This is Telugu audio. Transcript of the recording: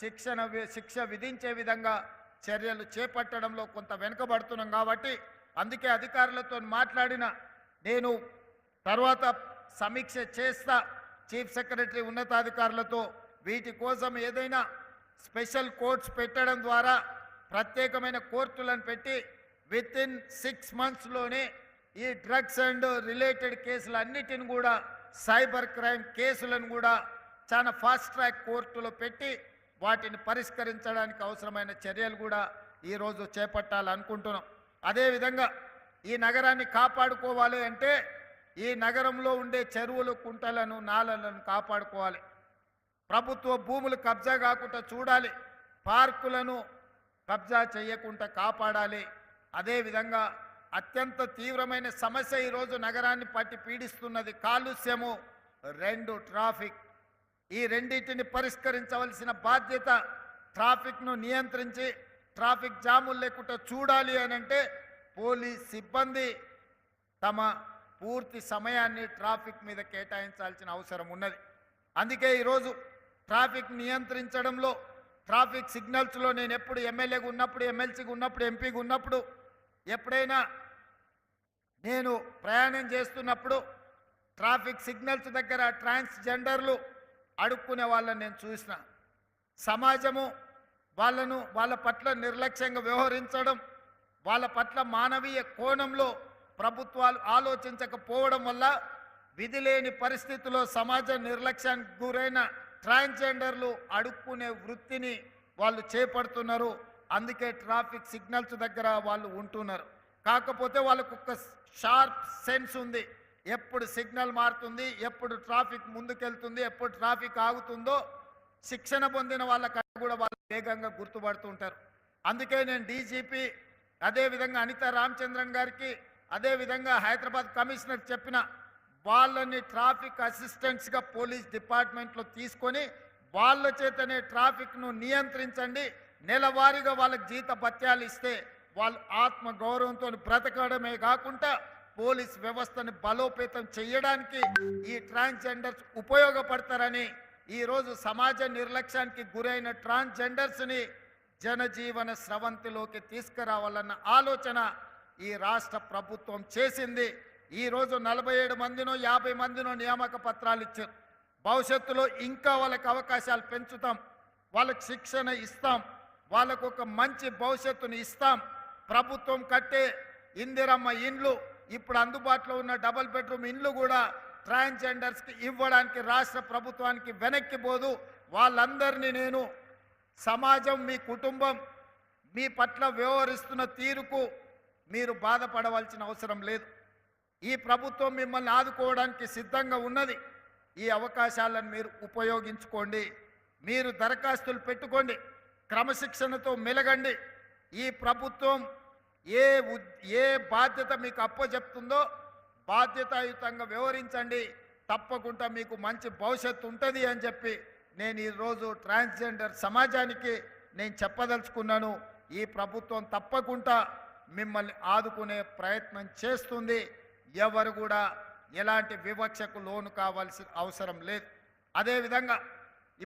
శిక్ష విధించే విధంగా చర్యలు చేపట్టడంలో కొంత వెనుకబడుతున్నాం కాబట్టి అందుకే అధికారులతో మాట్లాడిన నేను తర్వాత సమీక్ష చేస్తా చీఫ్ సెక్రటరీ ఉన్నతాధికారులతో వీటి కోసం ఏదైనా స్పెషల్ కోర్ట్స్ పెట్టడం ద్వారా ప్రత్యేకమైన కోర్టులను పెట్టి వితిన్ 6 monthsలోనే ఈ డ్రగ్స్ అండ్ రిలేటెడ్ కేసులన్నిటిని కూడా సైబర్ క్రైమ్ కేసులను కూడా చాలా ఫాస్ట్ ట్రాక్ కోర్టులో పెట్టి వాటిని పరిష్కరించడానికి అవసరమైన చర్యలు కూడా ఈరోజు చేపట్టాలనుకుంటున్నాం. అదేవిధంగా ఈ నగరాన్ని కాపాడుకోవాలి అంటే ఈ నగరంలో ఉండే చెరువులు, కుంటలను, నాలలను కాపాడుకోవాలి. ప్రభుత్వ భూములు కబ్జా కాకుండా చూడాలి. పార్కులను కబ్జా చేయకుండా కాపాడాలి. అదేవిధంగా అత్యంత తీవ్రమైన సమస్య ఈరోజు నగరాన్ని పట్టి పీడిస్తున్నది కాలుష్యము, 2 ట్రాఫిక్. ఈ రెండింటిని పరిష్కరించవలసిన బాధ్యత ట్రాఫిక్ను నియంత్రించి ట్రాఫిక్ జాములు లేకుండా చూడాలి అని అంటే పోలీస్ సిబ్బంది తమ పూర్తి సమయాన్ని ట్రాఫిక్ మీద కేటాయించాల్సిన అవసరం ఉన్నది. అందుకే ఈరోజు ట్రాఫిక్ నియంత్రించడంలో ట్రాఫిక్ సిగ్నల్స్లో నేను ఎప్పుడు ఎమ్మెల్యేగా ఉన్నప్పుడు, ఎమ్మెల్సీగా ఉన్నప్పుడు, ఎంపీగా ఉన్నప్పుడు ఎప్పుడైనా నేను ప్రయాణం చేస్తున్నప్పుడు ట్రాఫిక్ సిగ్నల్స్ దగ్గర ట్రాన్స్జెండర్లు అడుక్కునే వాళ్ళని నేను చూసిన. సమాజము వాళ్ళ పట్ల నిర్లక్ష్యంగా వ్యవహరించడం, వాళ్ళ పట్ల మానవీయ కోణంలో ప్రభుత్వాలు ఆలోచించకపోవడం వల్ల విధి లేని పరిస్థితుల్లో సమాజ నిర్లక్ష్యానికి గురైన ట్రాన్స్జెండర్లు అడుక్కునే వృత్తిని వాళ్ళు చేపడుతున్నారు. అందుకే ట్రాఫిక్ సిగ్నల్స్ దగ్గర వాళ్ళు ఉంటున్నారు. కాకపోతే వాళ్ళకు ఒక షార్ప్ సెన్స్ ఉంది. ఎప్పుడు సిగ్నల్ మారుతుంది, ఎప్పుడు ట్రాఫిక్ ముందుకెళ్తుంది, ఎప్పుడు ట్రాఫిక్ ఆగుతుందో శిక్షణ పొందిన వాళ్ళకన్నా కూడా వాళ్ళు వేగంగా గుర్తుపడుతుంటారు. అందుకే నేను డీజీపీ అదేవిధంగా అనితా రామచంద్రన్ గారికి అదేవిధంగా హైదరాబాద్ కమిషనర్ చెప్పిన వాళ్ళని ట్రాఫిక్ అసిస్టెంట్స్గా పోలీస్ డిపార్ట్మెంట్లో తీసుకొని వాళ్ళ చేతనే ట్రాఫిక్ను నియంత్రించండి. నెలవారీగా వాళ్ళకి జీత భత్యాలు ఇస్తే వాళ్ళు ఆత్మ గౌరవంతో బ్రతకడమే కాకుండా పోలీస్ వ్యవస్థను బలోపేతం చేయడానికి ఈ ట్రాన్స్జెండర్స్ ఉపయోగపడతారని ఈరోజు సమాజ నిర్లక్ష్యానికి గురైన ట్రాన్స్జెండర్స్ని జనజీవన స్రవంతిలోకి తీసుకురావాలన్న ఆలోచన ఈ రాష్ట్ర ప్రభుత్వం చేసింది. ఈరోజు 47 మందినో 50 మందినో నియామక పత్రాలు ఇచ్చారు. భవిష్యత్తులో ఇంకా వాళ్ళకి అవకాశాలు పెంచుతాం, వాళ్ళకి శిక్షణ ఇస్తాం, వాళ్ళకు ఒక మంచి భవిష్యత్తుని ఇస్తాం. ప్రభుత్వం కట్టే ఇందిరమ్మ ఇండ్లు, ఇప్పుడు అందుబాటులో ఉన్న డబుల్ బెడ్రూమ్ ఇండ్లు కూడా ట్రాన్స్జెండర్స్కి ఇవ్వడానికి రాష్ట్ర ప్రభుత్వానికి వెనక్కి పోదు. వాళ్ళందరినీ నేను సమాజం, మీ కుటుంబం మీ పట్ల వ్యవహరిస్తున్న తీరుకు మీరు బాధపడవలసిన అవసరం లేదు. ఈ ప్రభుత్వం మిమ్మల్ని ఆదుకోవడానికి సిద్ధంగా ఉన్నది. ఈ అవకాశాలను మీరు ఉపయోగించుకోండి. మీరు దరఖాస్తులు పెట్టుకోండి, క్రమశిక్షణతో మెలగండి. ఈ ప్రభుత్వం ఏ బాధ్యత మీకు అప్పచెప్తుందో బాధ్యతాయుతంగా వ్యవహరించండి. తప్పకుండా మీకు మంచి భవిష్యత్తు ఉంటుంది అని చెప్పి నేను ఈరోజు ట్రాన్స్జెండర్ సమాజానికి నేను చెప్పదలుచుకున్నాను. ఈ ప్రభుత్వం తప్పకుండా మిమ్మల్ని ఆదుకునే ప్రయత్నం చేస్తుంది. ఎవరు కూడా ఎలాంటి వివక్షకు లోను కావాల్సిన అవసరం లేదు. అదేవిధంగా